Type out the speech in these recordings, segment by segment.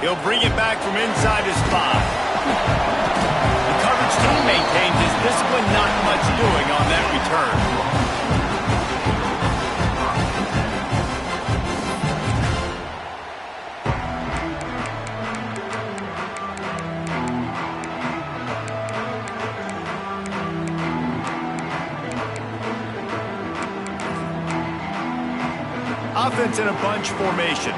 He'll bring it back from inside his 5. The coverage team maintains his discipline, not much doing on that return. Offense in a bunch formation.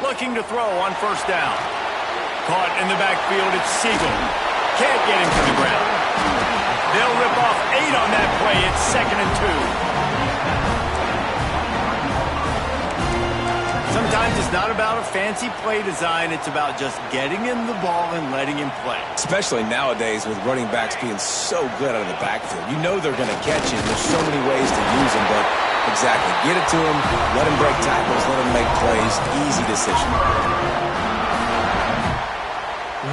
Looking to throw on first down. Caught in the backfield, it's Siegel. Can't get him to the ground. They'll rip off 8 on that play. It's 2nd and 2. Sometimes it's not about a fancy play design. It's about just getting him the ball and letting him play. Especially nowadays with running backs being so good out of the backfield. You know they're going to catch him. There's so many ways to use him, but exactly. Get it to him, let him break tackles, let him make plays. Easy decision.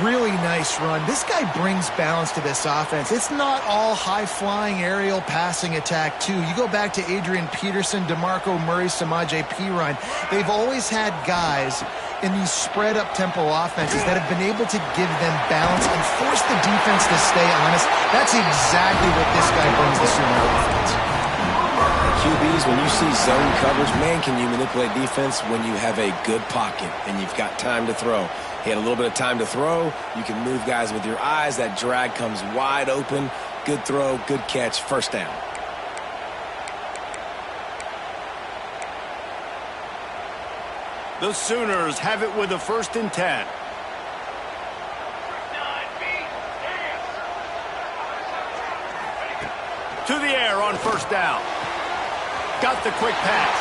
Really nice run. This guy brings balance to this offense. It's not all high-flying aerial passing attack, too. You go back to Adrian Peterson, DeMarco Murray, Samaje Perine. They've always had guys in these spread-up tempo offenses that have been able to give them balance and force the defense to stay honest. That's exactly what this guy brings the Sooner offense. QBs, when you see zone coverage, man, can you manipulate defense when you have a good pocket and you've got time to throw. He had a little bit of time to throw. You can move guys with your eyes. That drag comes wide open. Good throw, good catch, first down. The Sooners have it with a 1st and 10. To the air on first down. Got the quick pass.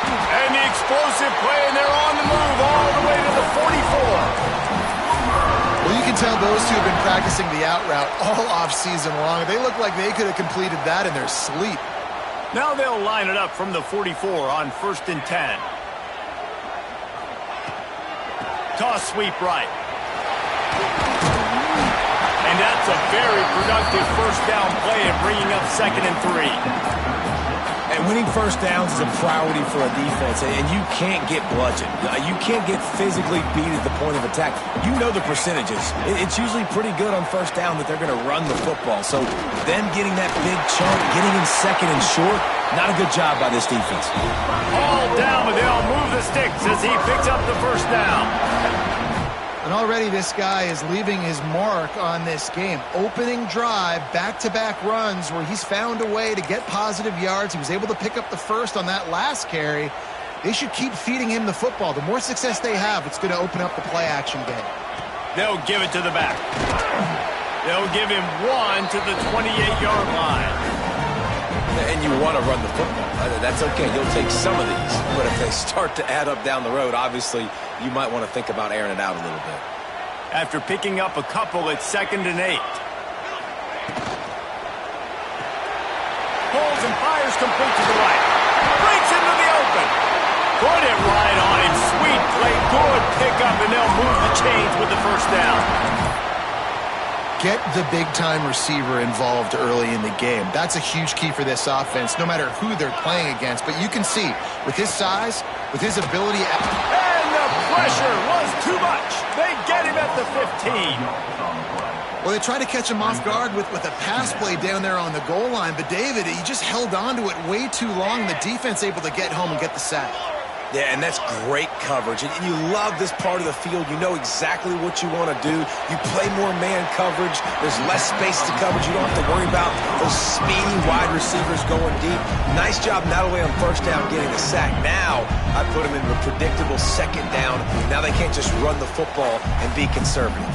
And the explosive play, and they're on the move all the way to the 44. Well, you can tell those two have been practicing the out route all off-season long. They look like they could have completed that in their sleep. Now they'll line it up from the 44 on 1st and 10. Toss sweep right. And that's a very productive first down play and bringing up 2nd and 3. And winning first downs is a priority for a defense, and you can't get bludgeoned. You can't get physically beat at the point of attack. You know the percentages. It's usually pretty good on first down that they're going to run the football. So them getting that big chunk, getting in 2nd and short, not a good job by this defense. All down, but they'll move the sticks as he picks up the first down. And already this guy is leaving his mark on this game. Opening drive, back-to-back runs where he's found a way to get positive yards. He was able to pick up the first on that last carry. They should keep feeding him the football. The more success they have, it's going to open up the play-action game. They'll give it to the back. They'll give him 1 to the 28-yard line. And you want to run the football. That's okay. You'll take some of these. But if they start to add up down the road, obviously you might want to think about airing it out a little bit. After picking up a couple, it's 2nd and 8. Pulls and fires complete to the right. Breaks into the open. Put it right on him. Sweet play. Good pickup, and they'll move the chains with the first down. Get the big-time receiver involved early in the game. That's a huge key for this offense, no matter who they're playing against. But you can see, with his size, with his ability... And the pressure was too much. They get him at the 15. Well, they tried to catch him off guard with a pass play down there on the goal line. But, David, he just held on to it way too long. The defense able to get home and get the sack. Yeah, and that's great coverage. And you love this part of the field. You know exactly what you want to do. You play more man coverage. There's less space to coverage. You don't have to worry about those speedy wide receivers going deep. Nice job not only on first down getting a sack. Now I put them into a predictable 2nd down. Now they can't just run the football and be conservative.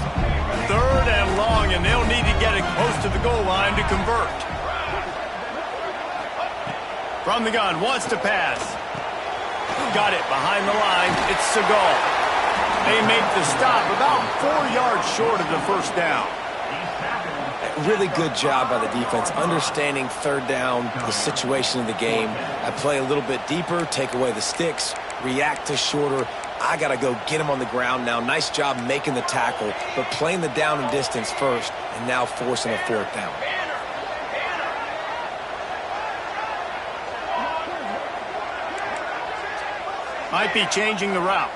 3rd and long, and they'll need to get it close to the goal line to convert. From the gun, wants to pass. Got it behind the line. It's Segal. They make the stop about 4 yards short of the first down. Really good job by the defense, understanding 3rd down, the situation of the game. I play a little bit deeper, take away the sticks, react to shorter. I got to go get him on the ground now. Nice job making the tackle, but playing the down and distance first, and now forcing a 4th down. Might be changing the route.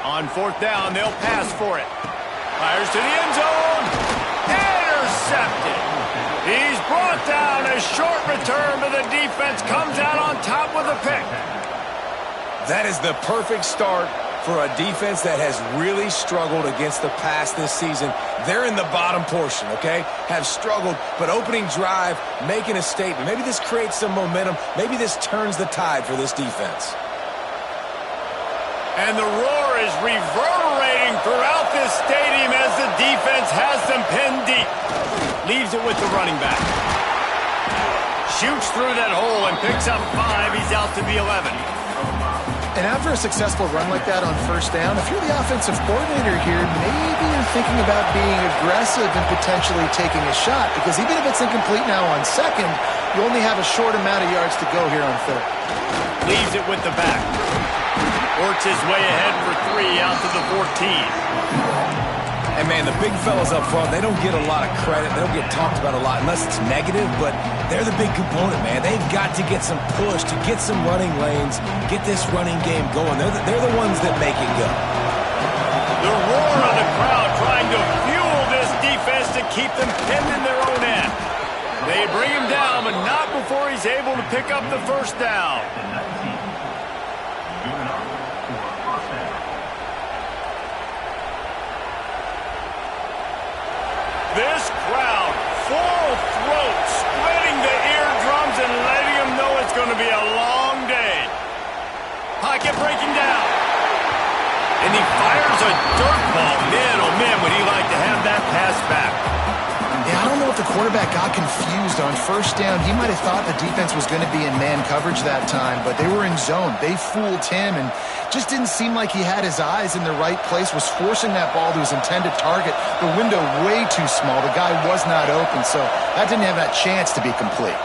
On fourth down, they'll pass for it. Fires to the end zone. Intercepted. He's brought down. A short return, but the defense comes out on top with a pick. That is the perfect start for a defense that has really struggled against the pass this season. They're in the bottom portion, okay? Have struggled, but opening drive, making a statement. Maybe this creates some momentum. Maybe this turns the tide for this defense. And the roar is reverberating throughout this stadium as the defense has them pinned deep. Leaves it with the running back. Shoots through that hole and picks up 5. He's out to the 11. And after a successful run like that on first down, if you're the offensive coordinator here, maybe you're thinking about being aggressive and potentially taking a shot, because even if it's incomplete now on second, you only have a short amount of yards to go here on third. Leaves it with the back. Works his way ahead for 3 out to the 14. And, man, the big fellas up front, they don't get a lot of credit. They don't get talked about a lot unless it's negative, but they're the big component, man. They've got to get some push, to get some running lanes, get this running game going. They're the ones that make it go. The roar of the crowd trying to fuel this defense to keep them pinned in their own end. They bring him down, but not before he's able to pick up the first down. This crowd, full throat, spreading the eardrums and letting them know it's going to be a long day. Pocket breaking down. And he fires a dirt ball. Man, oh man, would he like to have that pass back. Yeah, I don't know if the quarterback got confused on first down. He might have thought the defense was going to be in man coverage that time, but they were in zone. They fooled him and just didn't seem like he had his eyes in the right place, was forcing that ball to his intended target. The window way too small. The guy was not open, so that didn't have that chance to be complete.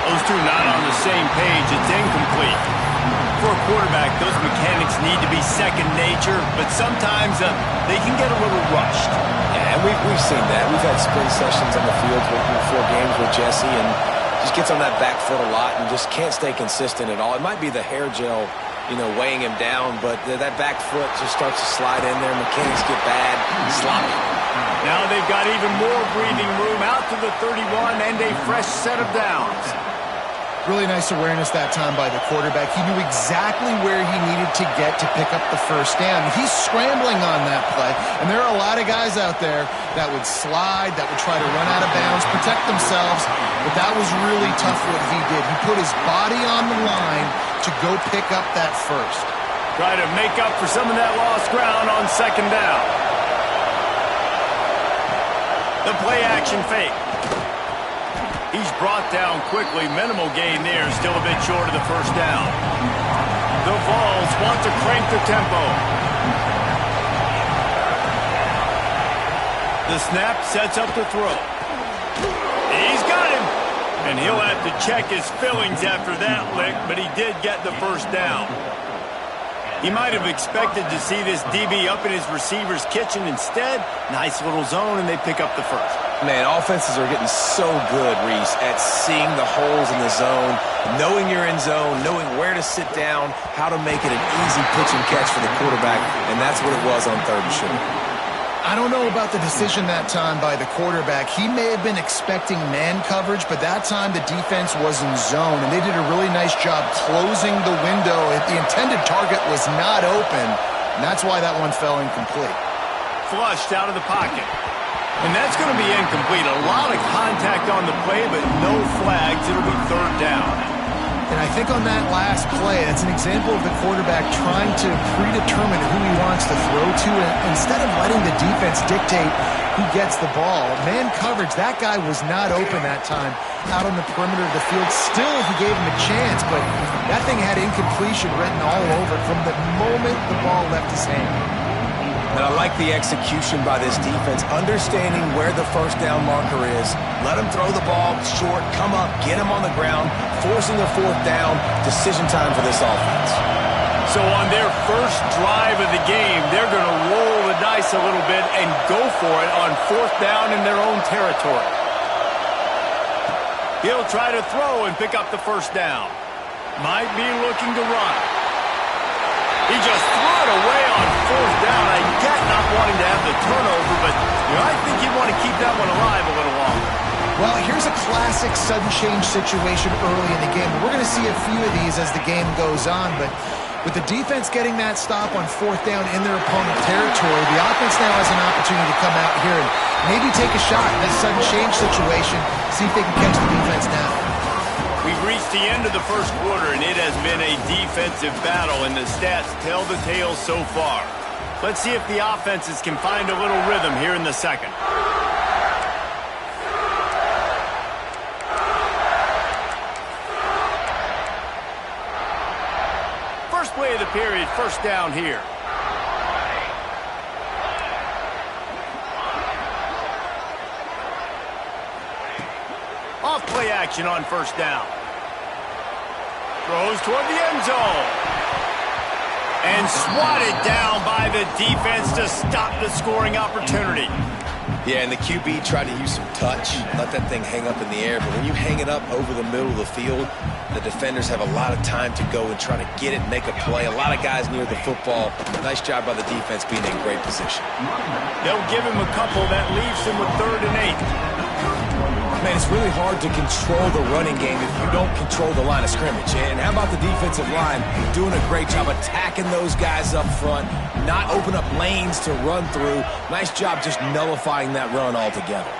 Those two not on the same page. It's incomplete. For a quarterback, those mechanics need to be second nature, but sometimes they can get a little rushed. Yeah, and we've seen that. We've had sprint sessions on the field before games with Jesse, and just gets on that back foot a lot and just can't stay consistent at all. It might be the hair gel, weighing him down, but that back foot just starts to slide in there. Mechanics get bad, sloppy. Now they've got even more breathing room out to the 31 and a fresh set of downs. Really nice awareness that time by the quarterback. He knew exactly where he needed to get to pick up the first down. He's scrambling on that play, and there are a lot of guys out there that would slide, that would try to run out of bounds, protect themselves, but that was really tough what he did. He put his body on the line to go pick up that first. Try to make up for some of that lost ground on second down. The play action fake. He's brought down quickly. Minimal gain there. Still a bit short of the first down. The Vols want to crank the tempo. The snap sets up the throw. He's got him. And he'll have to check his fillings after that lick, but he did get the first down. He might have expected to see this DB up in his receiver's kitchen. Instead, nice little zone, and they pick up the first. Man, offenses are getting so good, Reese, at seeing the holes in the zone, knowing you're in zone, knowing where to sit down, how to make it an easy pitch and catch for the quarterback, and that's what it was on third and short. I don't know about the decision that time by the quarterback. He may have been expecting man coverage, but that time the defense was in zone, and they did a really nice job closing the window. The intended target was not open, and that's why that one fell incomplete. Flushed out of the pocket. And that's going to be incomplete. A lot of contact on the play, but no flags. It'll be third down. And I think on that last play, that's an example of the quarterback trying to predetermine who he wants to throw to. And instead of letting the defense dictate who gets the ball, man coverage, that guy was not open that time out on the perimeter of the field. Still, he gave him a chance, but that thing had incompletion written all over it from the moment the ball left his hand. And I like the execution by this defense, understanding where the first down marker is. Let him throw the ball short, come up, get him on the ground, forcing a fourth down. Decision time for this offense. So on their first drive of the game, they're going to roll the dice a little bit and go for it on fourth down in their own territory. He'll try to throw and pick up the first down. Might be looking to run. He just threw it away on 4th down. I get not wanting to have the turnover, but I think you want to keep that one alive a little longer. Well, here's a classic sudden change situation early in the game. We're going to see a few of these as the game goes on, but with the defense getting that stop on 4th down in their opponent territory, the offense now has an opportunity to come out here and maybe take a shot in this sudden change situation, see if they can catch the defense now. We've reached the end of the first quarter, and it has been a defensive battle, and the stats tell the tale so far. Let's see if the offenses can find a little rhythm here in the second. First play of the period, 1st down here. Off play action on 1st down. Throws toward the end zone. And swatted down by the defense to stop the scoring opportunity. Yeah, and the QB tried to use some touch, let that thing hang up in the air. But when you hang it up over the middle of the field, the defenders have a lot of time to go and try to get it, make a play. A lot of guys near the football. Nice job by the defense being in great position. They'll give him a couple. That leaves him with 3rd and 8. Man, it's really hard to control the running game if you don't control the line of scrimmage. And how about the defensive line doing a great job attacking those guys up front, not open up lanes to run through. Nice job just nullifying that run altogether.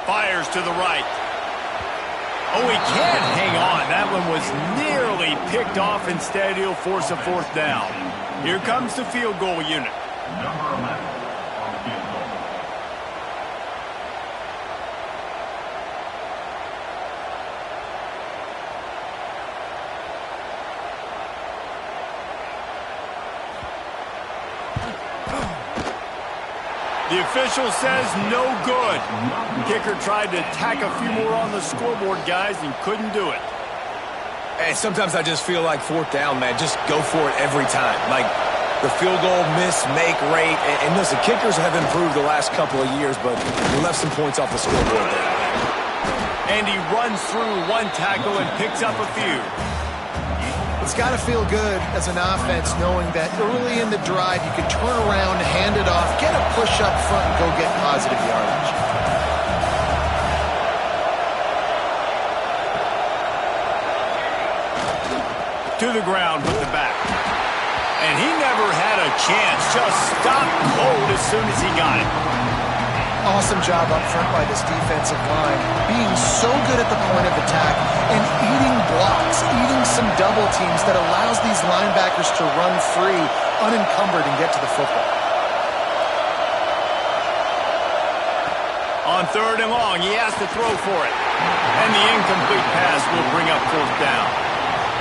Fires to the right. Oh, he can't hang on. That one was nearly picked off. Instead, he'll force a 4th down. Here comes the field goal unit. Number 11. The official says no good. Kicker tried to tack a few more on the scoreboard, guys, and couldn't do it. And sometimes I just feel like 4th down, man, just go for it every time. Like the field goal miss, make rate. And listen, kickers have improved the last couple of years, but we left some points off the scoreboard there. And he runs through one tackle and picks up a few. It's got to feel good as an offense knowing that early in the drive you can turn around, hand it off, get a push up front, and go get positive yardage. To the ground with the back. And he never had a chance. Just stopped cold as soon as he got it. Awesome job up front by this defensive line, being so good at the point of attack and eating blocks, eating some double teams that allows these linebackers to run free, unencumbered, and get to the football. On 3rd and long, he has to throw for it. And the incomplete pass will bring up 4th down.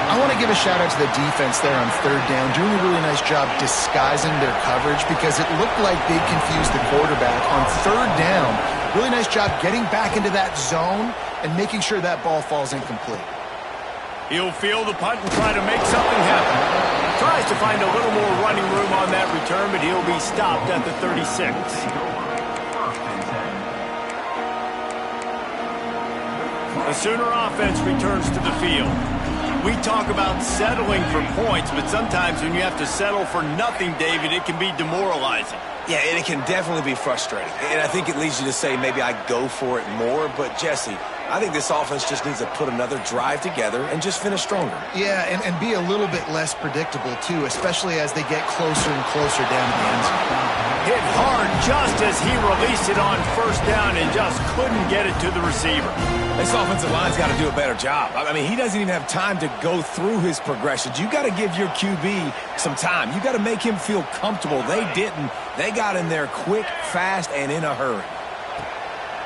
I want to give a shout-out to the defense there on 3rd down, doing a really nice job disguising their coverage because it looked like they confused the quarterback. On 3rd down, really nice job getting back into that zone and making sure that ball falls incomplete. He'll field the punt and try to make something happen. Tries to find a little more running room on that return, but he'll be stopped at the 36. The Sooner offense returns to the field. We talk about settling for points, but sometimes when you have to settle for nothing, David, it can be demoralizing. Yeah, and it can definitely be frustrating. And I think it leads you to say maybe I go for it more. But, Jesse, I think this offense just needs to put another drive together and just finish stronger. Yeah, and be a little bit less predictable, too, especially as they get closer and closer down to the end zone. Hit hard just as he released it on 1st down and just couldn't get it to the receiver. This offensive line's got to do a better job. I mean, he doesn't even have time to go through his progressions. You got to give your QB some time. You got to make him feel comfortable. They didn't. They got in there quick, fast, and in a hurry.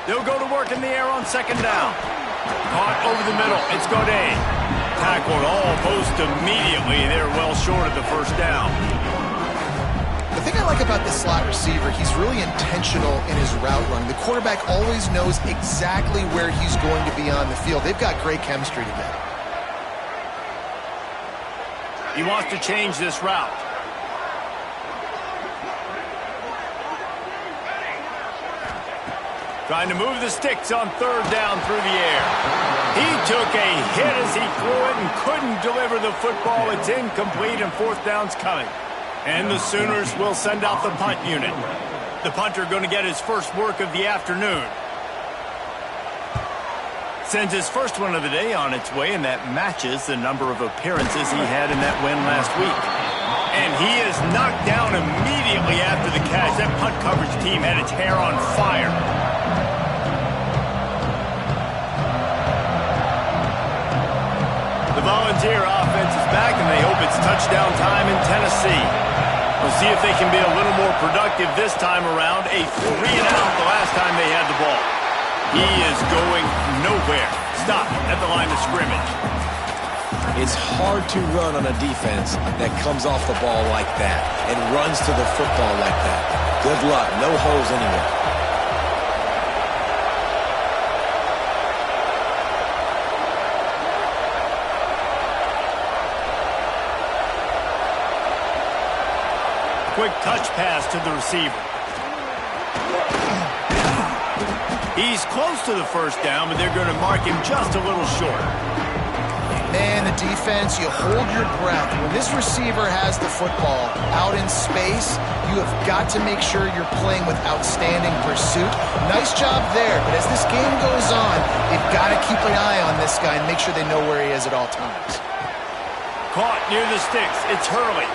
They'll go to work in the air on 2nd down. Caught over the middle. It's Godet. Tackled almost immediately. They're well short of the 1st down. The thing I like about the slot receiver, he's really intentional in his route running. The quarterback always knows exactly where he's going to be on the field. They've got great chemistry together. He wants to change this route. Trying to move the sticks on third down through the air. He took a hit as he threw it and couldn't deliver the football. It's incomplete and fourth down's coming. And the Sooners will send out the punt unit. The punter going to get his first work of the afternoon. Sends his first one of the day on its way, and that matches the number of appearances he had in that win last week. And he is knocked down immediately after the catch. That punt coverage team had its hair on fire. The Volunteer offense is back, and they hope it's touchdown time in Tennessee. We'll see if they can be a little more productive this time around. A 3-and-out the last time they had the ball. He is going nowhere. Stop at the line of scrimmage. It's hard to run on a defense that comes off the ball like that and runs to the football like that. Good luck. No holes anywhere. Quick touch pass to the receiver. He's close to the first down, but they're going to mark him just a little short. Man, the defense, you hold your breath. When this receiver has the football out in space, you have got to make sure you're playing with outstanding pursuit. Nice job there, but as this game goes on, they've got to keep an eye on this guy and make sure they know where he is at all times. Caught near the sticks. It's Hurley.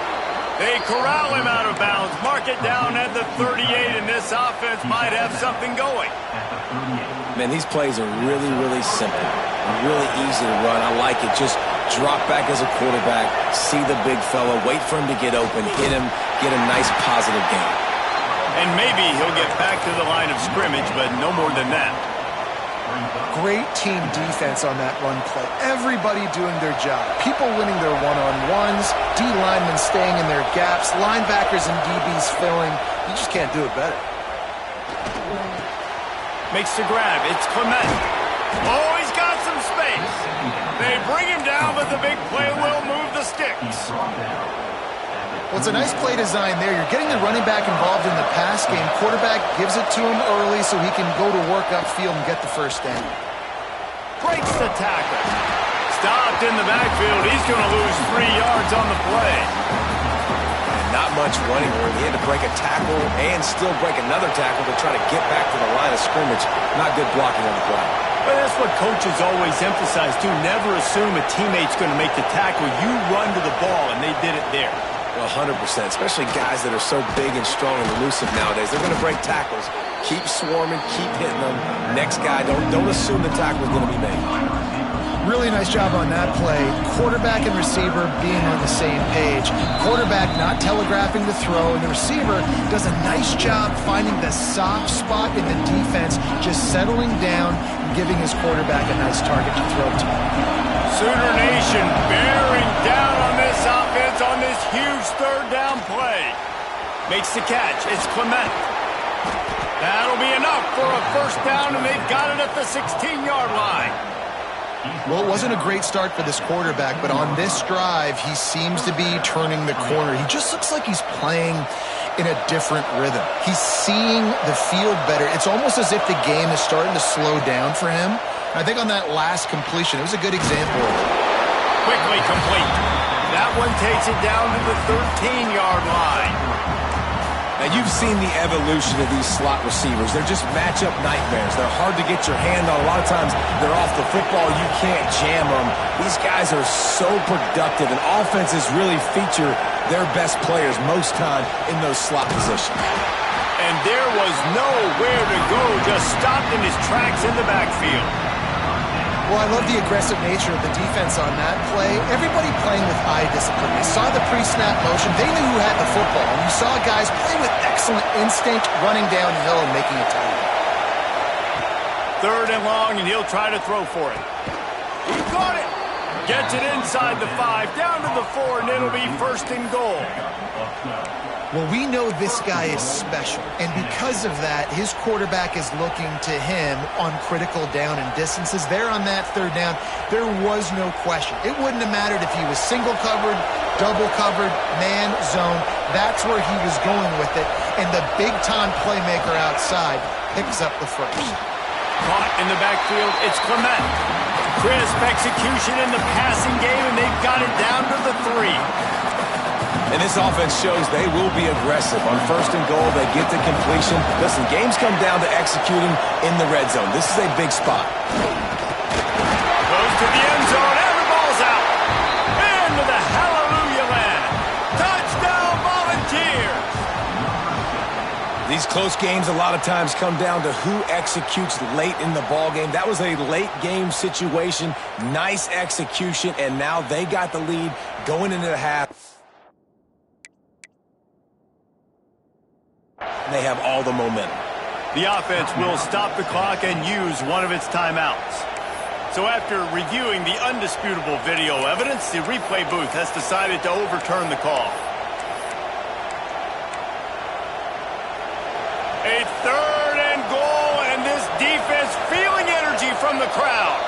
They corral him out of bounds, mark it down at the 38, and this offense might have something going. Man, these plays are really, really simple. Really easy to run. I like it. Just drop back as a quarterback, see the big fella, wait for him to get open, hit him, get a nice positive gain. And maybe he'll get back to the line of scrimmage, but no more than that. Great team defense on that run play. Everybody doing their job. People winning their one-on-ones, D linemen staying in their gaps, linebackers and DBs filling. You just can't do it better. Makes the grab. It's Clement. Oh, he's got some space. They bring him down, but the big play will move the sticks. Well, it's a nice play design there. You're getting the running back involved in the pass game. Quarterback gives it to him early so he can go to work upfield and get the first down. Breaks the tackle. Stopped in the backfield. He's going to lose 3 yards on the play. And not much running room. He had to break a tackle and still break another tackle to try to get back to the line of scrimmage. Not good blocking on the play. But that's what coaches always emphasize, too. Never assume a teammate's going to make the tackle. You run to the ball, and they did it there. Well, 100%, especially guys that are so big and strong and elusive nowadays. They're going to break tackles. Keep swarming, keep hitting them. Next guy, don't assume the tackle's going to be made. Really nice job on that play. Quarterback and receiver being on the same page. Quarterback not telegraphing the throw, and the receiver does a nice job finding the soft spot in the defense, just settling down and giving his quarterback a nice target to throw to. Sooner Nation bearing down on this offense on this huge third down play. Makes the catch. It's Clement. That'll be enough for a first down, and they've got it at the 16-yard line. Well, it wasn't a great start for this quarterback, but on this drive, he seems to be turning the corner. He just looks like he's playing in a different rhythm. He's seeing the field better. It's almost as if the game is starting to slow down for him. I think on that last completion, it was a good example of it. Quickly complete. That one takes it down to the 13-yard line. Now, you've seen the evolution of these slot receivers. They're just matchup nightmares. They're hard to get your hand on. A lot of times, they're off the football. You can't jam them. These guys are so productive, and offenses really feature their best players most time in those slot positions. And there was nowhere to go, just stopped in his tracks in the backfield. Well, I love the aggressive nature of the defense on that play. Everybody playing with eye discipline. They saw the pre-snap motion. They knew who had the football. And you saw guys play with excellent instinct, running downhill and making a tackle. Third and long, and he'll try to throw for it. He caught it. Gets it inside the 5, down to the 4, and it'll be first and goal. Well, we know this guy is special, and because of that, his quarterback is looking to him on critical down and distances. There on that third down, there was no question. It wouldn't have mattered if he was single covered, double covered, man, zone. That's where he was going with it, and the big-time playmaker outside picks up the first. Caught in the backfield, it's Clement. Crisp execution in the passing game, and they've got it down to the 3. And this offense shows they will be aggressive. On 1st and goal, they get the completion. Listen, games come down to executing in the red zone. This is a big spot. Goes to the end zone, and the ball's out. Into the hallelujah land. Touchdown, Volunteers! These close games a lot of times come down to who executes late in the ball game. That was a late game situation. Nice execution, and now they got the lead going into the half. They have all the momentum. The offense will stop the clock and use one of its timeouts. So after reviewing the undisputable video evidence, the replay booth has decided to overturn the call. A 3rd and goal, and this defense feeling energy from the crowd.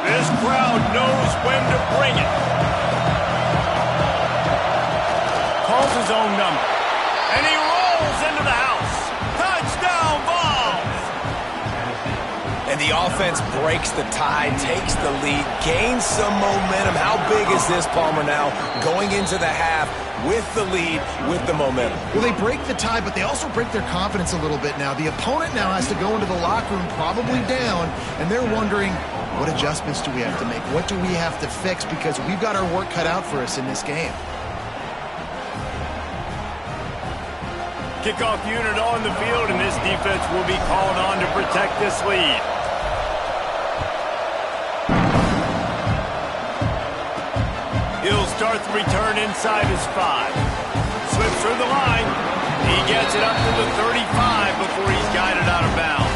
This crowd knows when to bring it. Calls his own number, and he rolls into the house. Touchdown, Vols! And the offense breaks the tie, takes the lead, gains some momentum. How big is this, Palmer, now going into the half with the lead, with the momentum? Well, they break the tie, but they also break their confidence a little bit now. The opponent now has to go into the locker room probably down, and they're wondering, what adjustments do we have to make? What do we have to fix? Because we've got our work cut out for us in this game. Kickoff unit on the field, and this defense will be called on to protect this lead. He'll start the return inside his 5. Slips through the line. He gets it up to the 35 before he's guided out of bounds.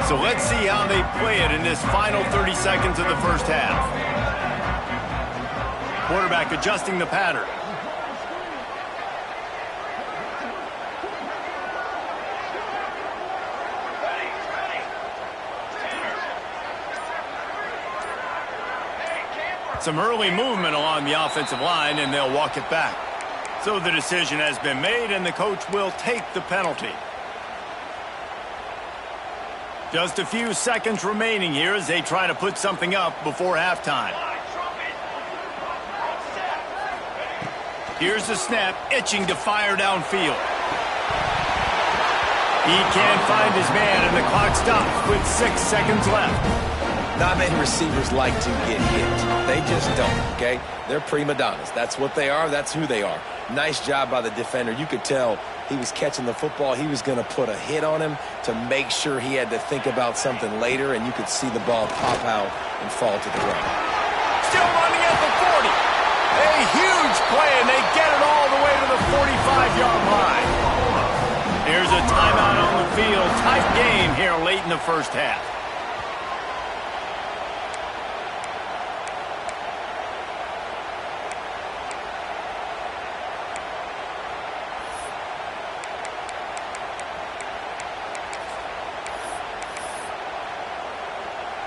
So let's see how they play it in this final 30 seconds of the first half. Quarterback adjusting the pattern. Some early movement along the offensive line, and they'll walk it back. So the decision has been made, and the coach will take the penalty. Just a few seconds remaining here as they try to put something up before halftime. Here's the snap, itching to fire downfield. He can't find his man, and the clock stops with 6 seconds left. Not many receivers like to get hit. They just don't, okay? They're prima donnas. That's what they are. That's who they are. Nice job by the defender. You could tell he was catching the football. He was going to put a hit on him to make sure he had to think about something later, and you could see the ball pop out and fall to the ground. Still running at the 40. A huge play, and they get it all the way to the 45-yard line. Here's a timeout on the field. Tight game here late in the first half.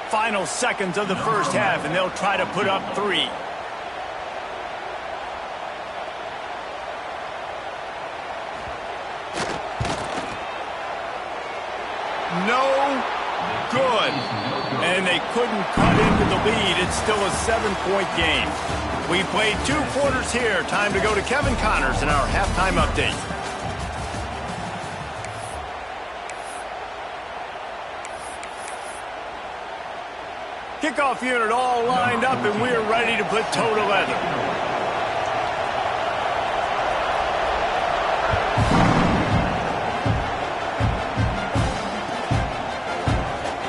Final seconds of the first half, and they'll try to put up 3. No good. And they couldn't cut into the lead. It's still a 7-point game. We played 2 quarters here. Time to go to Kevin Connors in our halftime update. Kickoff unit all lined up, and we're ready to put toe to leather.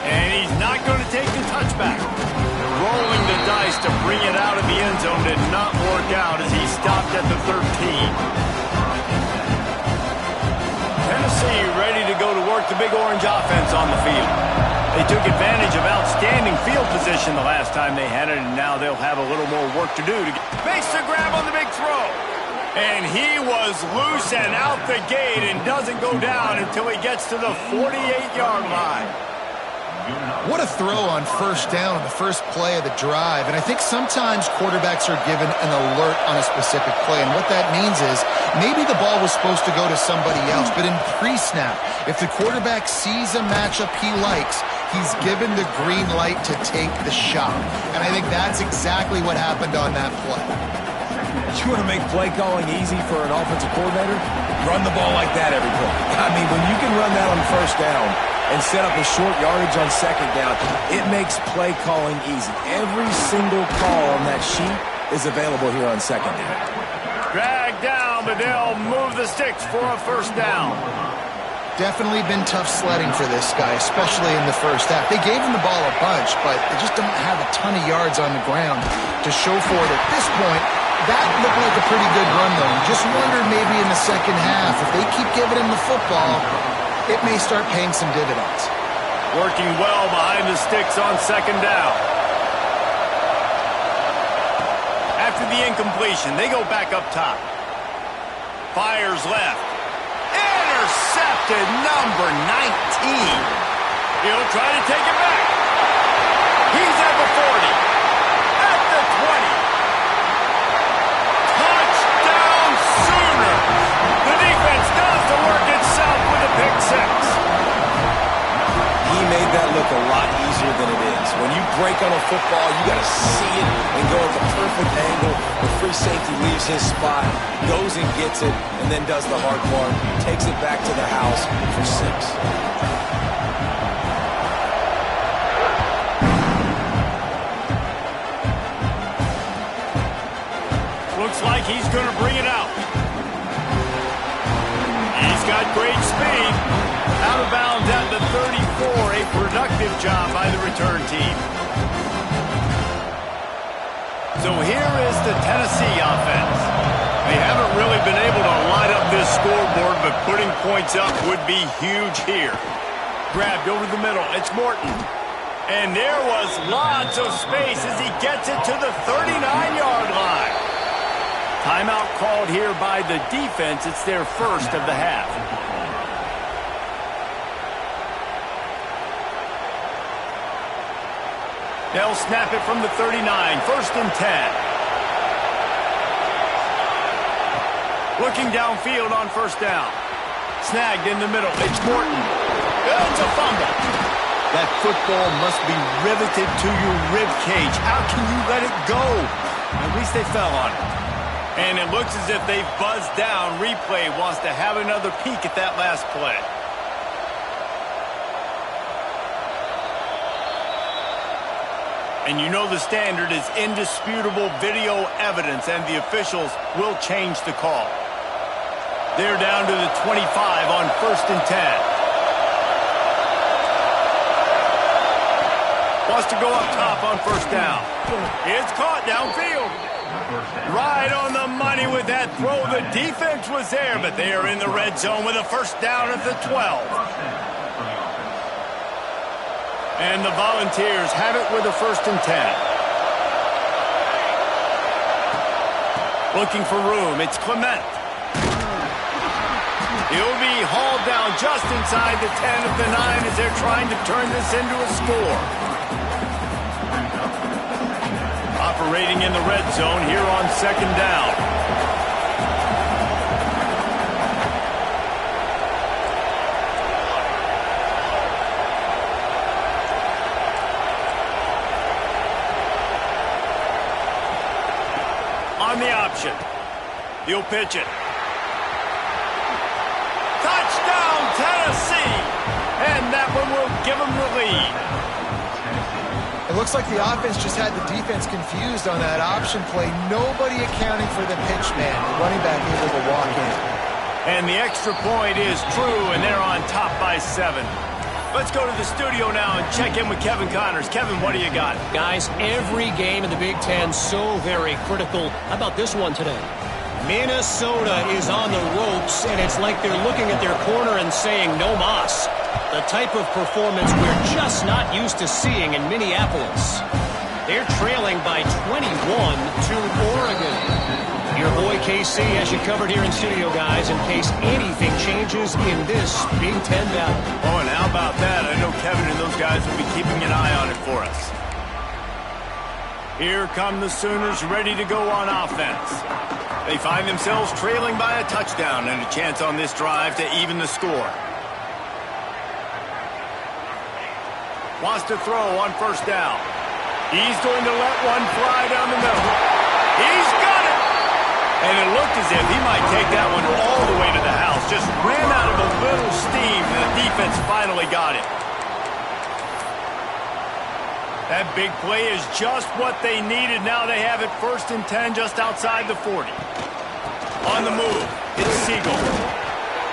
And he's not going to take the touchback. Rolling the dice to bring it out of the end zone did not work out as he stopped at the 13. Tennessee ready to go to work the Big Orange offense on the field. They took advantage of outstanding position the last time they had it, and now they'll have a little more work to do. Makes the grab on the big throw. And he was loose and out the gate and doesn't go down until he gets to the 48-yard line. What a throw on first down on the first play of the drive. And I think sometimes quarterbacks are given an alert on a specific play. And what that means is maybe the ball was supposed to go to somebody else. But in pre-snap, if the quarterback sees a matchup he likes, he's given the green light to take the shot. And I think that's exactly what happened on that play. You want to make play calling easy for an offensive coordinator? Run the ball like that every play. I mean, when you can run that on first down and set up a short yardage on second down, it makes play calling easy. Every single call on that sheet is available here on second down. Drag down, but they'll move the sticks for a first down. Definitely been tough sledding for this guy, especially in the first half. They gave him the ball a bunch, but they just don't have a ton of yards on the ground to show for it at this point. That looked like a pretty good run, though. You just wondered maybe in the second half, if they keep giving him the football, it may start paying some dividends. Working well behind the sticks on second down. After the incompletion, they go back up top. Fires left. Intercepted, number 19. He'll try to take it back. He's at the 40. At the 20. Touchdown Sooners. The defense does the work itself with a pick six. He made that look a lot easier than it is. When you break on a football, you got to see it and go at the perfect angle. The free safety leaves his spot, goes and gets it, and then does the hard part, takes it back to the house for 6. Looks like he's going to bring it out. He's got great speed. Out of bounds at the 34. A productive job by the return team. So here is the Tennessee offense. They haven't really been able to light up this scoreboard, but putting points up would be huge here. Grabbed over the middle. It's Morton. And there was lots of space as he gets it to the 39-yard line. Timeout called here by the defense. It's their first of the half. They'll snap it from the 39. First and 10. Looking downfield on first down. Snagged in the middle. It's Morton. It's a fumble. That football must be riveted to your rib cage. How can you let it go? At least they fell on it. And it looks as if they've buzzed down. Replay wants to have another peek at that last play. And you know the standard is indisputable video evidence, and the officials will change the call. They're down to the 25 on first and 10. Wants to go up top on first down. It's caught downfield. Right on the money with that throw. The defense was there, but they are in the red zone with a first down at the 12. And the Volunteers have it with a first and 10. Looking for room. It's Clement. He'll be hauled down just inside the 10 of the 9 as they're trying to turn this into a score. Operating in the red zone here on second down. On the option. He'll pitch it. Touchdown, Tennessee! And that one will give them the lead. It looks like the offense just had the defense confused on that option play. Nobody accounting for the pitch man. The running back able to walk in. And the extra point is true, and they're on top by 7. Let's go to the studio now and check in with Kevin Connors. Kevin, what do you got? Guys, every game in the Big Ten so very critical. How about this one today? Minnesota is on the ropes, and it's like they're looking at their corner and saying, no mas. The type of performance we're just not used to seeing in Minneapolis. They're trailing by 21 to Oregon. Your boy KC has you covered here in studio, guys, in case anything changes in this Big Ten battle. Oh, and how about that? I know Kevin and those guys will be keeping an eye on it for us. Here come the Sooners ready to go on offense. They find themselves trailing by a touchdown and a chance on this drive to even the score. Wants to throw on first down. He's going to let one fly down the middle. He's got it! And it looked as if he might take that one all the way to the house. Just ran out of a little steam, and the defense finally got it. That big play is just what they needed. Now they have it 1st and 10 just outside the 40. On the move, it's Siegel.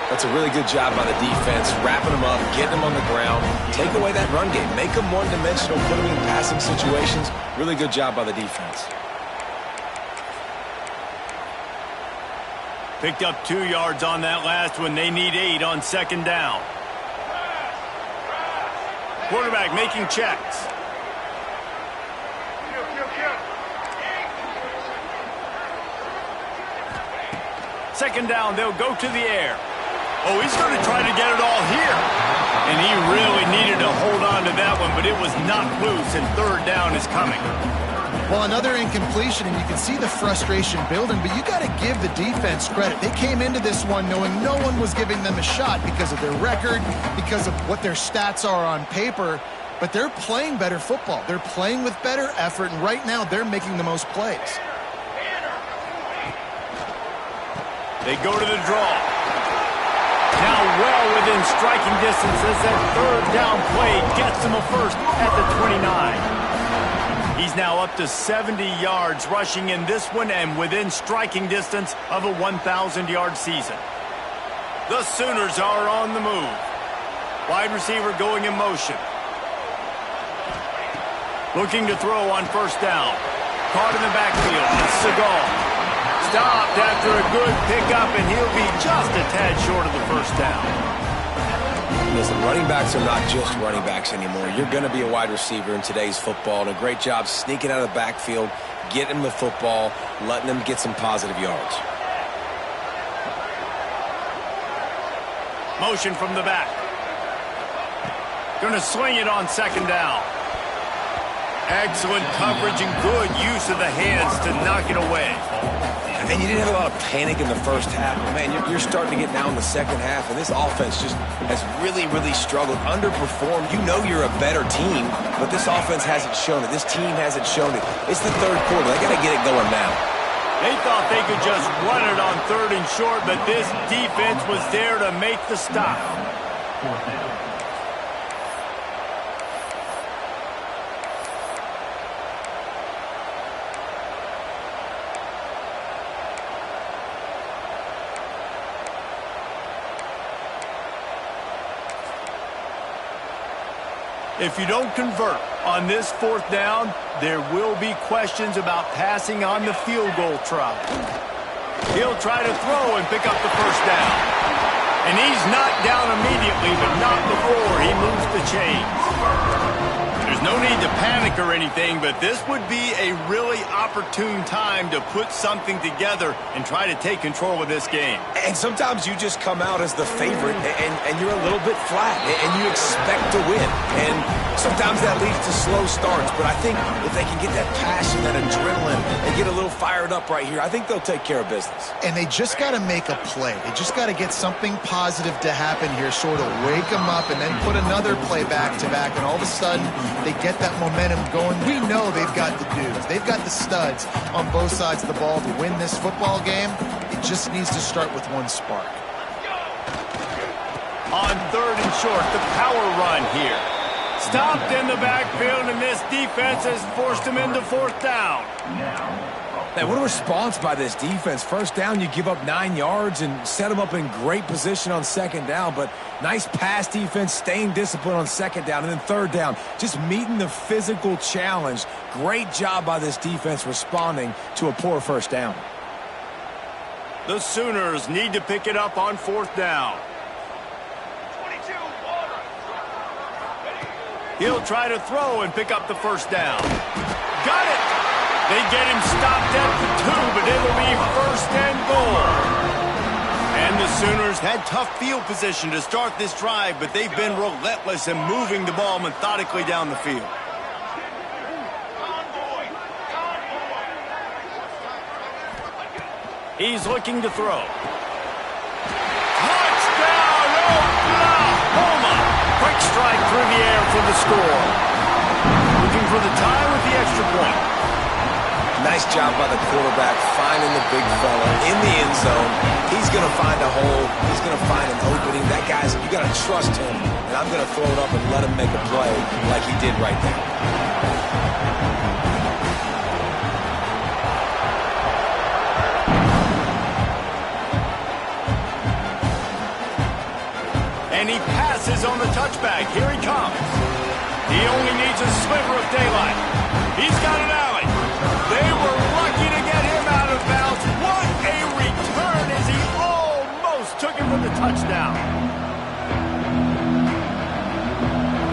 That's a really good job by the defense, wrapping them up, getting them on the ground, take away that run game, make them one-dimensional, put them in passing situations. Really good job by the defense. Picked up 2 yards on that last one. They need 8 on 2nd down. Quarterback making checks. Second down, they'll go to the air. Oh, he's going to try to get it all here. And he really needed to hold on to that one, but it was knocked loose, and 3rd down is coming. Well, another incompletion, and you can see the frustration building, but you got to give the defense credit. They came into this one knowing no one was giving them a shot because of their record, because of what their stats are on paper, but they're playing better football. They're playing with better effort, and right now they're making the most plays. They go to the draw. Now well within striking distance as that 3rd down play gets him a first at the 29. He's now up to 70 yards rushing in this one and within striking distance of a 1,000-yard season. The Sooners are on the move. Wide receiver going in motion. Looking to throw on 1st down. Caught in the backfield. It's Seagal. Stopped after a good pickup, and he'll be just a tad short of the 1st down. Listen, running backs are not just running backs anymore. You're going to be a wide receiver in today's football, and a great job sneaking out of the backfield, getting them the football, letting them get some positive yards. Motion from the back. Going to swing it on 2nd down. Excellent coverage and good use of the hands to knock it away. And you didn't have a lot of panic in the 1st half. Man, you're starting to get now in the 2nd half, and this offense just has really, really struggled, underperformed. You know you're a better team, but this offense hasn't shown it. This team hasn't shown it. It's the 3rd quarter. They got to get it going now. They thought they could just run it on 3rd and short, but this defense was there to make the stop. If you don't convert on this 4th down, there will be questions about passing on the field goal try. He'll try to throw and pick up the 1st down. And he's knocked down immediately, but not before he moves the chains. There's no need to panic or anything, but this would be a really opportune time to put something together and try to take control of this game. And sometimes you just come out as the favorite, and you're a little bit flat, and you expect to win. And sometimes that leads to slow starts, but I think if they can get that passion, that adrenaline, and get a little fired up right here, I think they'll take care of business. And they just got to make a play. They just got to get something positive to happen here, sort of wake them up, and then put another play back-to-back, and all of a sudden they get that momentum going. We know they've got the dudes. They've got the studs on both sides of the ball to win this football game. It just needs to start with one spark. On 3rd and short, the power run here. Stopped in the backfield, and this defense has forced him into 4th down. Man, what a response by this defense. 1st down, you give up 9 yards and set them up in great position on 2nd down, but nice pass defense, staying disciplined on 2nd down, and then 3rd down, just meeting the physical challenge. Great job by this defense responding to a poor 1st down. The Sooners need to pick it up on 4th down. He'll try to throw and pick up the first down. Got it! They get him stopped at the 2, but it'll be first and goal. And the Sooners had tough field position to start this drive, but they've been relentless in moving the ball methodically down the field. He's looking to throw. Touchdown, Oklahoma! Quick strike through the air for the score. Looking for the tie with the extra point. Nice job by the quarterback finding the big fella in the end zone. He's going to find a hole. He's going to find an opening. That guy's, you got to trust him. And I'm going to throw it up and let him make a play like he did right there. And he passes on the touchback. Here he comes. He only needs a sliver of daylight. He's got an alley. They were lucky to get him out of bounds. What a return as he almost took him for the touchdown.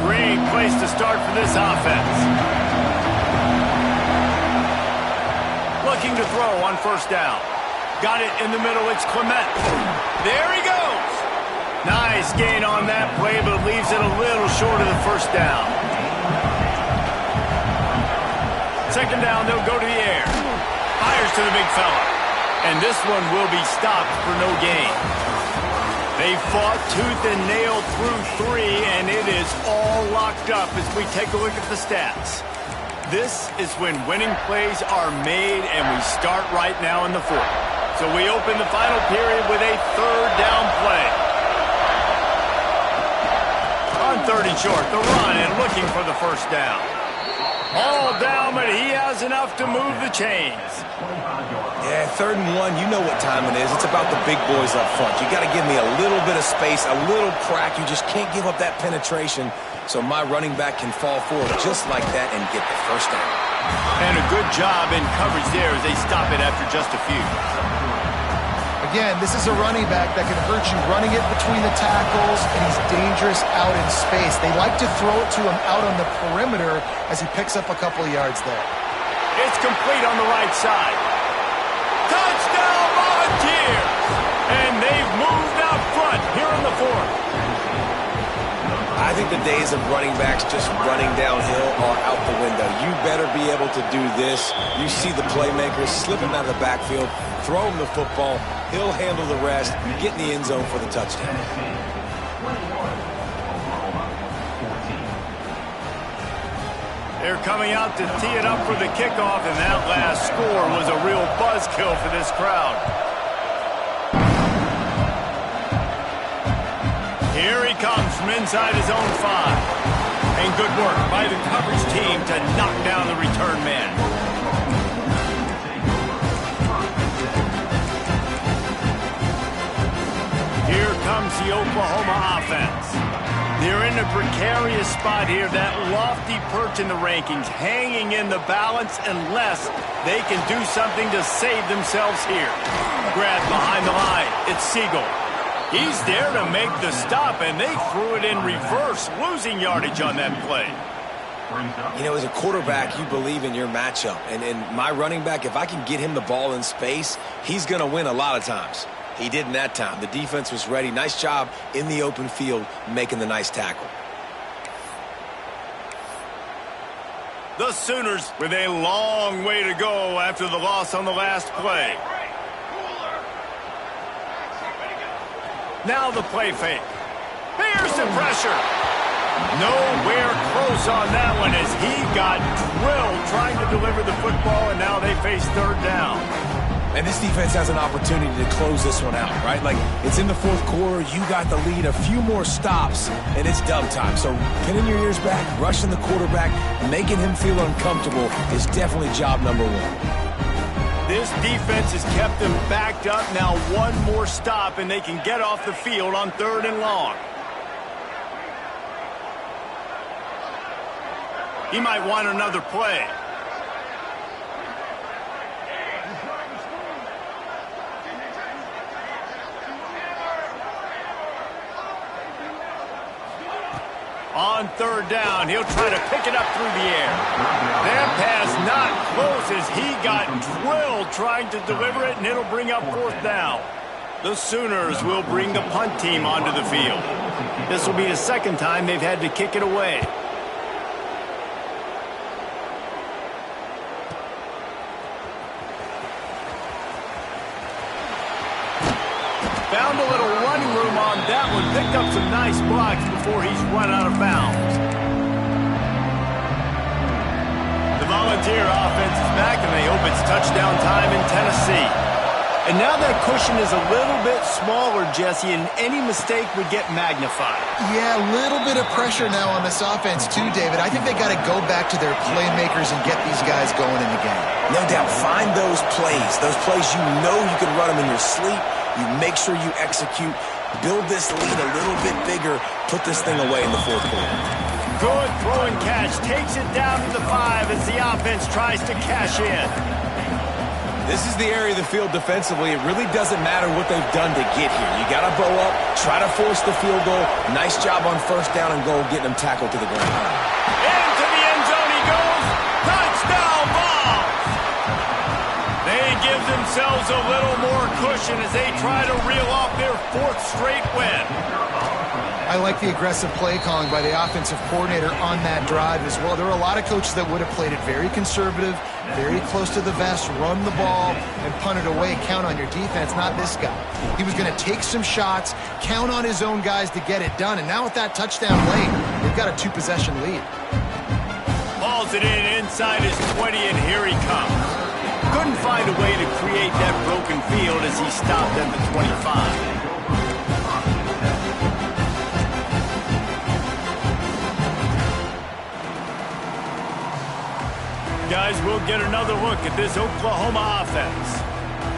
Great place to start for this offense. Looking to throw on first down. Got it in the middle. It's Clement. There he goes. Nice gain on that play, but leaves it a little short of the first down. Second down, they'll go to the air. Fires to the big fella. And this one will be stopped for no gain. They fought tooth and nail through 3, and it is all locked up as we take a look at the stats. This is when winning plays are made, and we start right now in the 4th. So we open the final period with a third down play. On 3rd and short, the run and looking for the first down. All down, but he has enough to move the chains. Yeah, 3rd and 1, you know what time it is. It's about the big boys up front. You got to give me a little bit of space, a little crack. You just can't give up that penetration so my running back can fall forward just like that and get the first down. And a good job in coverage there as they stop it after just a few. Again, this is a running back that can hurt you running it between the tackles, and he's dangerous out in space. They like to throw it to him out on the perimeter as he picks up a couple of yards there. It's complete on the right side. Touchdown, Volunteers! And they've moved out front here in the 4th. I think the days of running backs just running downhill are out the window. You better be able to do this. You see the playmakers slipping out of the backfield, throw him the football, he'll handle the rest, get in the end zone for the touchdown. They're coming out to tee it up for the kickoff, and that last score was a real buzzkill for this crowd. Here he comes from inside his own 5. And good work by the coverage team to knock down the return man. Here comes the Oklahoma offense. They're in a precarious spot here, that lofty perch in the rankings, hanging in the balance unless they can do something to save themselves here. Grabbed behind the line, it's Siegel. He's there to make the stop, and they threw it in reverse, losing yardage on that play. You know, as a quarterback, you believe in your matchup. And my running back, if I can get him the ball in space, he's going to win a lot of times. He didn't that time. The defense was ready. Nice job in the open field making the nice tackle. The Sooners with a long way to go after the loss on the last play. Now the play fake. Here's the pressure. Nowhere close on that one as he got drilled trying to deliver the football, and now they face 3rd down. And this defense has an opportunity to close this one out, right? Like, it's in the 4th quarter, you got the lead, a few more stops, and it's dub time. So pinning your ears back, rushing the quarterback, making him feel uncomfortable is definitely job number 1. This defense has kept them backed up. Now one more stop, and they can get off the field on 3rd and long. He might want another play. On third down, he'll try to pick it up through the air. That pass not close as he got drilled trying to deliver it, and it'll bring up fourth down. The Sooners will bring the punt team onto the field. This will be the second time they've had to kick it away. Found a little running room on that one. Picked up some nice blocks before he's run out of bounds. The Volunteer offense is back, and they hope it's touchdown time in Tennessee. And now that cushion is a little bit smaller, Jesse, and any mistake would get magnified. Yeah, a little bit of pressure now on this offense too, David. I think they got to go back to their playmakers and get these guys going in the game. No doubt. Find those plays you know you can run them in your sleep. You make sure you execute. Build this lead a little bit bigger. Put this thing away in the fourth quarter. Good throw and catch. Takes it down to the 5 as the offense tries to cash in. This is the area of the field defensively. It really doesn't matter what they've done to get here. You got to bow up, try to force the field goal. Nice job on first down and goal, getting them tackled to the ground. Into the end zone he goes. Touchdown ball. They give themselves a little more cushion as they try to reel off their 4th straight win. I like the aggressive play calling by the offensive coordinator on that drive as well. There are a lot of coaches that would have played it very conservative, very close to the vest, run the ball, and punt it away. Count on your defense, not this guy. He was going to take some shots, count on his own guys to get it done. And now with that touchdown late, they've got a 2-possession lead. Balls it in inside his 20, and here he comes. Couldn't find a way to create that broken field as he stopped at the 25. Guys, we'll get another look at this Oklahoma offense.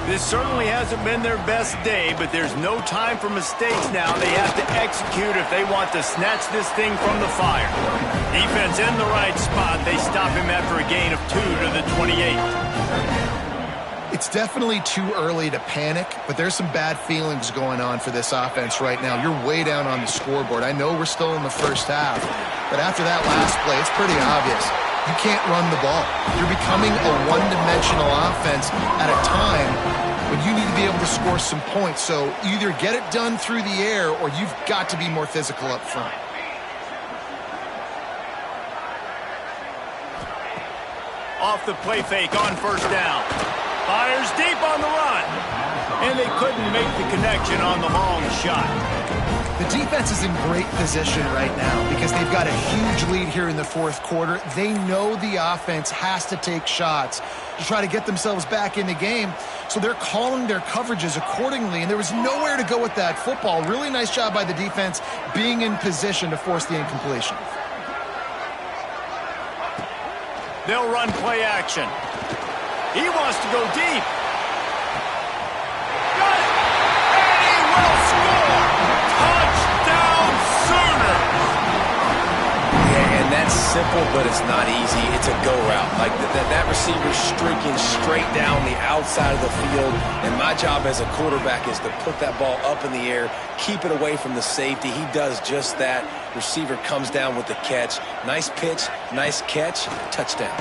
This certainly hasn't been their best day, but there's no time for mistakes now. They have to execute if they want to snatch this thing from the fire. Defense in the right spot. They stop him after a gain of 2 to the 28. It's definitely too early to panic, but there's some bad feelings going on for this offense right now. You're way down on the scoreboard. I know we're still in the first half, but after that last play, it's pretty obvious. You can't run the ball. You're becoming a one-dimensional offense at a time when you need to be able to score some points. So either get it done through the air or you've got to be more physical up front. Off the play fake on first down. Fires deep on the run. And they couldn't make the connection on the long shot. The defense is in great position right now because they've got a huge lead here in the fourth quarter. They know the offense has to take shots to try to get themselves back in the game. So they're calling their coverages accordingly, and there was nowhere to go with that football. Really nice job by the defense being in position to force the incompletion. They'll run play action. He wants to go deep. Got it! And he will score! Touchdown Sooners! Yeah, and that's simple, but it's not easy. It's a go route. Like that receiver's streaking straight down the outside of the field, and my job as a quarterback is to put that ball up in the air, keep it away from the safety. He does just that. Receiver comes down with the catch. Nice pitch, nice catch, touchdown.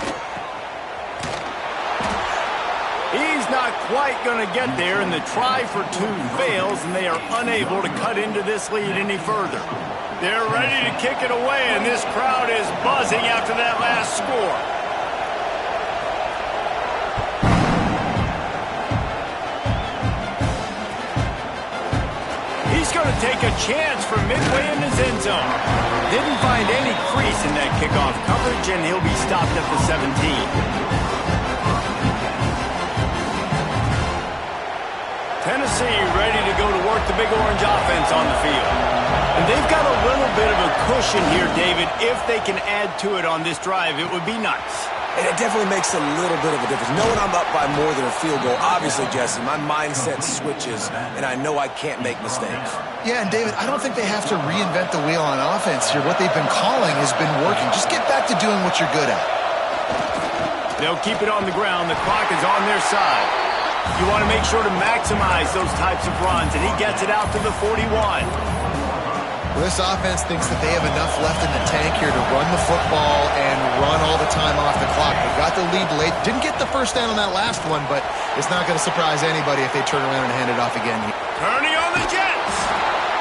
He's not quite going to get there, and the try for 2 fails, and they are unable to cut into this lead any further. They're ready to kick it away, and this crowd is buzzing after that last score. He's going to take a chance from midway in his end zone. Didn't find any crease in that kickoff coverage, and he'll be stopped at the 17. Tennessee ready to go to work the Big Orange offense on the field. And they've got a little bit of a cushion here, David. If they can add to it on this drive, it would be nice. And it definitely makes a little bit of a difference. Knowing I'm up by more than a field goal, obviously, Jesse, my mindset switches, and I know I can't make mistakes. Yeah, and David, I don't think they have to reinvent the wheel on offense here. What they've been calling has been working. Just get back to doing what you're good at. They'll keep it on the ground. The clock is on their side. You want to make sure to maximize those types of runs, and he gets it out to the 41. Well, this offense thinks that they have enough left in the tank here to run the football and run all the time off the clock. They got the lead late. Didn't get the first down on that last one, but it's not going to surprise anybody if they turn around and hand it off again. Turning on the Jets.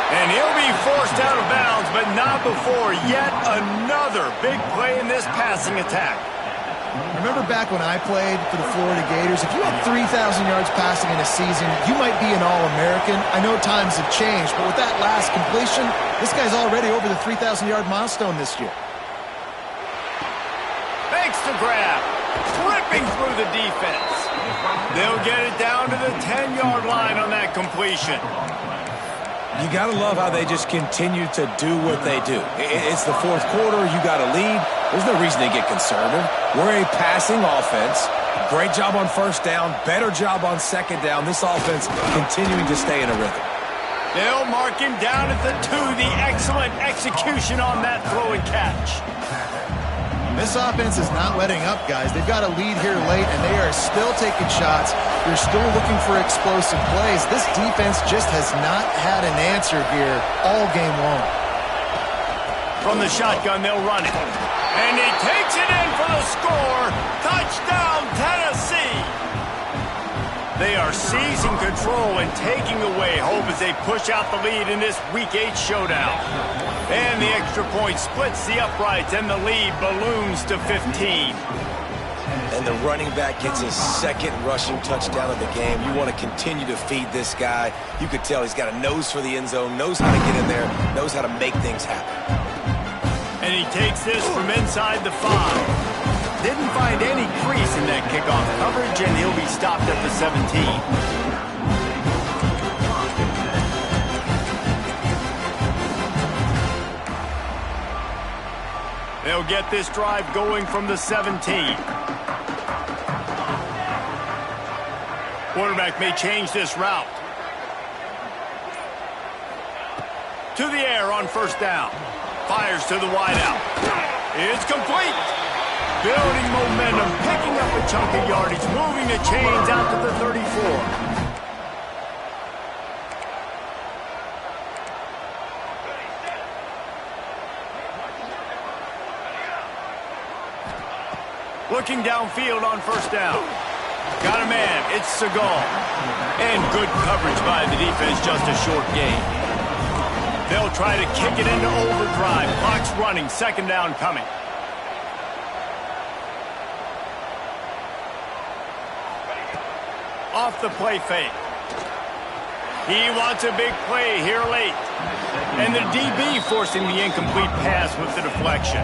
And he'll be forced out of bounds, but not before yet another big play in this passing attack. Remember back when I played for the Florida Gators, if you had 3,000 yards passing in a season, you might be an All-American. I know times have changed, but with that last completion, this guy's already over the 3,000-yard milestone this year. Thanks to grab. Ripping through the defense. They'll get it down to the 10-yard line on that completion. You got to love how they just continue to do what they do. It's the fourth quarter. You got a lead. There's no reason to get conservative. We're a passing offense. Great job on first down. Better job on second down. This offense continuing to stay in a rhythm. They'll mark him down at the 2. The excellent execution on that throw and catch. This offense is not letting up, guys. They've got a lead here late, and they are still taking shots. They're still looking for explosive plays. This defense just has not had an answer here all game long. From the shotgun, they'll run it. And he takes it in for the score. Touchdown, Tennessee! They are seizing control and taking away hope as they push out the lead in this Week 8 showdown. And the extra point splits the uprights, and the lead balloons to 15. And the running back gets his second rushing touchdown of the game. You want to continue to feed this guy. You could tell he's got a nose for the end zone, knows how to get in there, knows how to make things happen. And he takes this from inside the 5. Didn't find any crease in that kickoff coverage, and he'll be stopped at the 17. They'll get this drive going from the 17. Quarterback may change this route. To the air on first down. Fires to the wideout. It's complete. Building momentum, picking up a chunk of yardage, moving the chains out to the 34. Looking downfield on first down. Got a man, it's Seagal. And good coverage by the defense, just a short gain. They'll try to kick it into overdrive. Clock's running, second down coming. Off the play fake. He wants a big play here late. And the DB forcing the incomplete pass with the deflection.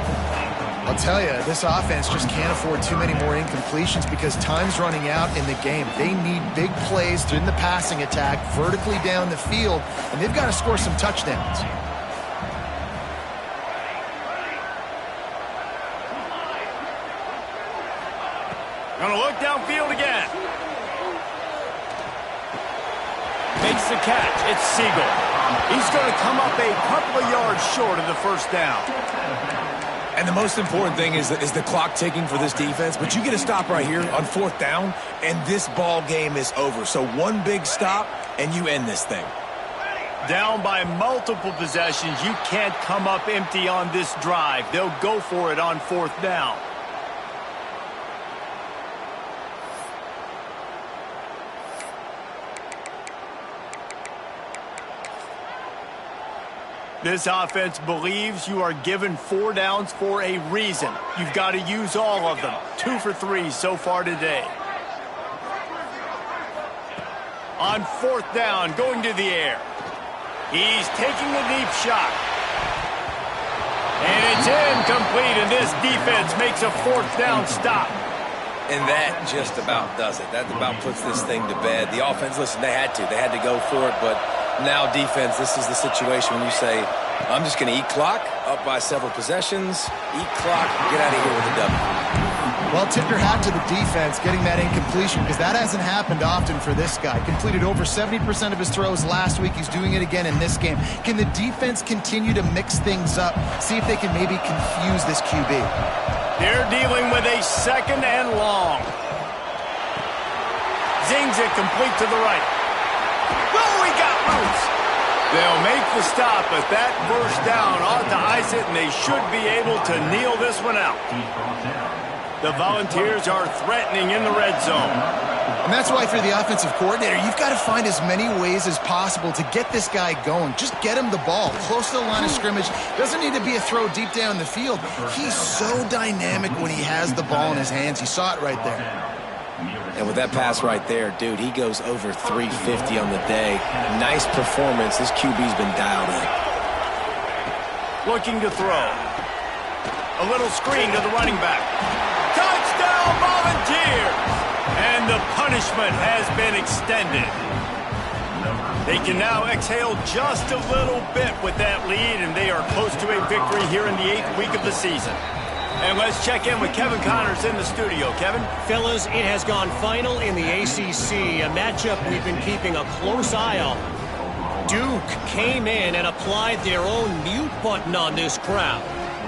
I'll tell you, this offense just can't afford too many more incompletions because time's running out in the game. They need big plays in the passing attack, vertically down the field, and they've got to score some touchdowns. Gonna look downfield again. Makes the catch. It's Siegel. He's going to come up a couple of yards short of the first down. And the most important thing is the clock ticking for this defense. But you get a stop right here on fourth down, and this ball game is over. So one big stop, and you end this thing. Down by multiple possessions. You can't come up empty on this drive. They'll go for it on fourth down. This offense believes you are given 4 downs for a reason. You've got to use all of them. 2 for 3 so far today. On fourth down, going to the air. He's taking a deep shot. And it's incomplete, and this defense makes a fourth down stop. And that just about does it. That about puts this thing to bed. The offense, listen, they had to go for it, but now defense, this is the situation when you say, I'm just going to eat clock, up by several possessions, eat clock, get out of here with a W. Well, tip your hat to the defense getting that incompletion because that hasn't happened often for this guy. Completed over 70% of his throws last week. He's doing it again in this game. Can the defense continue to mix things up? See if they can maybe confuse this QB. They're dealing with a second and long. Zings it complete to the right. Oh, he got loose. They'll make the stop, but that first down ought to ice it, and they should be able to kneel this one out. The Volunteers are threatening in the red zone. And that's why, if you're the offensive coordinator, you've got to find as many ways as possible to get this guy going. Just get him the ball close to the line of scrimmage. Doesn't need to be a throw deep down the field. He's so dynamic when he has the ball in his hands. You saw it right there. And with that pass right there, dude, he goes over 350 on the day. Nice performance. This QB's been dialed in. Looking to throw. A little screen to the running back. Touchdown, Volunteers! And the punishment has been extended. They can now exhale just a little bit with that lead, and they are close to a victory here in the 8th week of the season. And let's check in with Kevin Connors in the studio. Kevin? Fellas, it has gone final in the ACC, a matchup we've been keeping a close eye on. Duke came in and applied their own mute button on this crowd.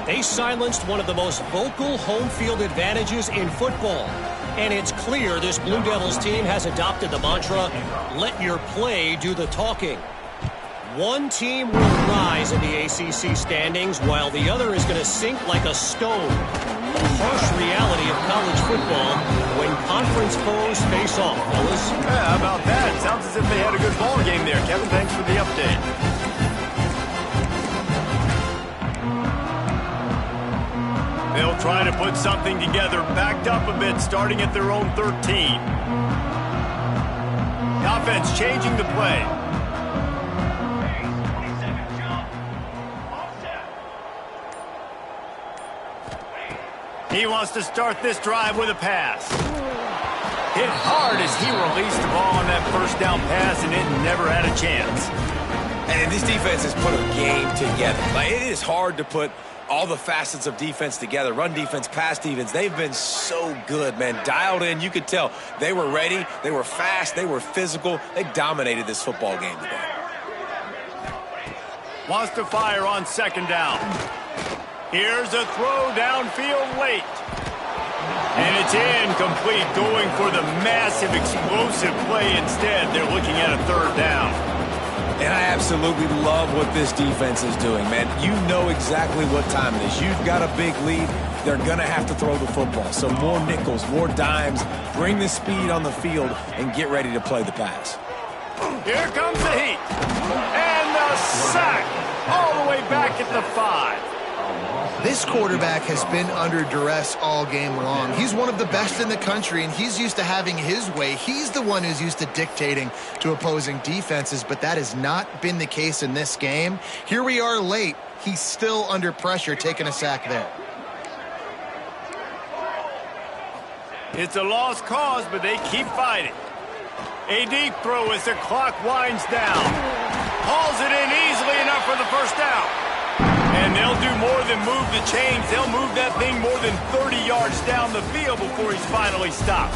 They silenced one of the most vocal home field advantages in football. And it's clear this Blue Devils team has adopted the mantra, let your play do the talking. One team will rise in the ACC standings while the other is going to sink like a stone. A harsh reality of college football when conference foes face off, fellas. Yeah, how about that? Sounds as if they had a good ball game there. Kevin, thanks for the update. They'll try to put something together, backed up a bit, starting at their own 13. The offense changing the play. He wants to start this drive with a pass. Hit hard as he released the ball on that first down pass, and it never had a chance. And this defense has put a game together. Like, it is hard to put all the facets of defense together. Run defense, pass defense. They've been so good, man. Dialed in. You could tell they were ready. They were fast. They were physical. They dominated this football game today. Wants to fire on second down. Here's a throw downfield late. And it's incomplete, going for the massive explosive play instead. They're looking at a third down. And I absolutely love what this defense is doing, man. You know exactly what time it is. You've got a big lead. They're going to have to throw the football. So more nickels, more dimes, bring the speed on the field, and get ready to play the pass. Here comes the heat. And the sack all the way back at the 5. This quarterback has been under duress all game long. He's one of the best in the country, and he's used to having his way. He's the one who's used to dictating to opposing defenses, but that has not been the case in this game. Here we are late. He's still under pressure, taking a sack there. It's a lost cause, but they keep fighting. A deep throw as the clock winds down. Hauls it in easily enough for the first down. And they'll do more than move the chains. They'll move that thing more than 30 yards down the field before he's finally stopped.